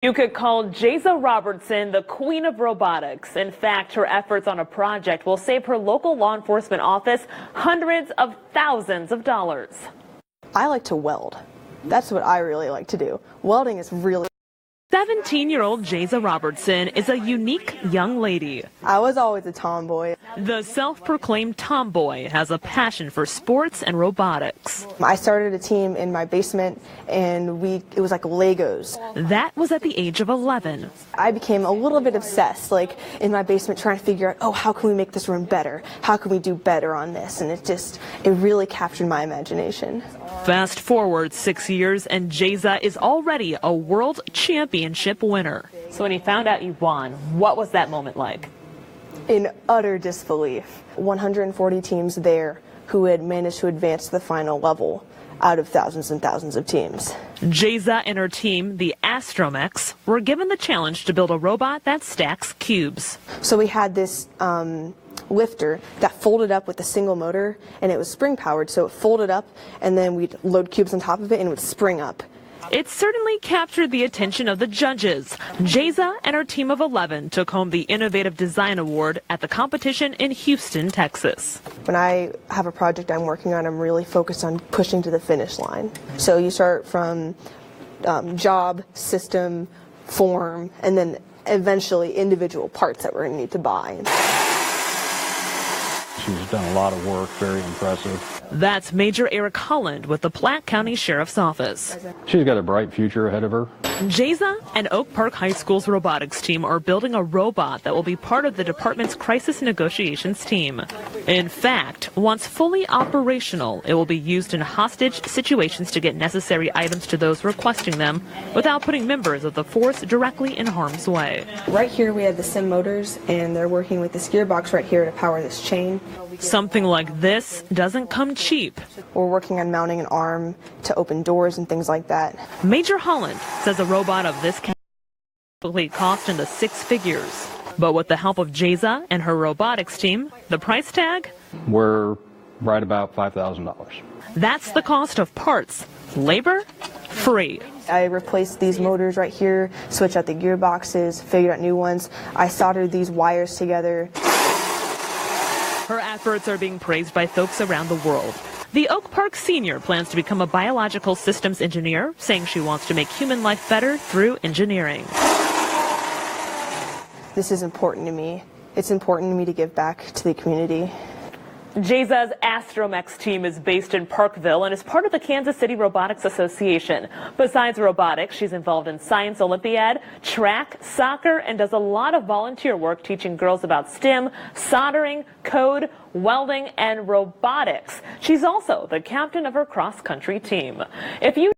You could call Jaeza Robertson the queen of robotics. In fact, her efforts on a project will save her local law enforcement office hundreds of thousands of dollars. I like to weld. That's what I really like to do. Welding is really 17-year-old Jaeza Robertson is a unique young lady. I was always a tomboy. The self-proclaimed tomboy has a passion for sports and robotics. I started a team in my basement, and it was like Legos. That was at the age of 11. I became a little bit obsessed, like in my basement, trying to figure out, oh, how can we make this room better? How can we do better on this? And it really captured my imagination. Fast forward 6 years, and Jaeza is already a world championship winner. So when you found out you won, what was that moment like? In utter disbelief. 140 teams there who had managed to advance to the final level out of thousands and thousands of teams. Jaeza and her team, the Astromex, were given the challenge to build a robot that stacks cubes. So we had this lifter that folded up with a single motor, and it was spring powered, so it folded up, and then we'd load cubes on top of it and it would spring up. It certainly captured the attention of the judges. Jaeza and her team of 11 took home the Innovative Design Award at the competition in Houston, Texas. When I have a project I'm working on, I'm really focused on pushing to the finish line. So you start from job, system, form, and then eventually individual parts that we're going to need to buy. She's done a lot of work, very impressive. That's Major Eric Holland with the Platte County Sheriff's Office. She's got a bright future ahead of her. Jaeza and Oak Park High School's robotics team are building a robot that will be part of the department's crisis negotiations team. In fact, once fully operational, it will be used in hostage situations to get necessary items to those requesting them without putting members of the force directly in harm's way. Right here we have the sim motors, and they're working with this gearbox right here to power this chain. Something like this doesn't come cheap. We're working on mounting an arm to open doors and things like that. Major Holland says a robot of this kind will cost in the six figures. But with the help of Jaeza and her robotics team, the price tag? We're right about $5,000. That's the cost of parts. Labor? Free. I replaced these motors right here, switched out the gearboxes, figured out new ones. I soldered these wires together. Her efforts are being praised by folks around the world. The Oak Park senior plans to become a biological systems engineer, saying she wants to make human life better through engineering. This is important to me. It's important to me to give back to the community. Jaeza's Astromex team is based in Parkville and is part of the Kansas City Robotics Association. Besides robotics, she's involved in Science Olympiad, track, soccer, and does a lot of volunteer work teaching girls about STEM, soldering, code, welding, and robotics. She's also the captain of her cross-country team. If you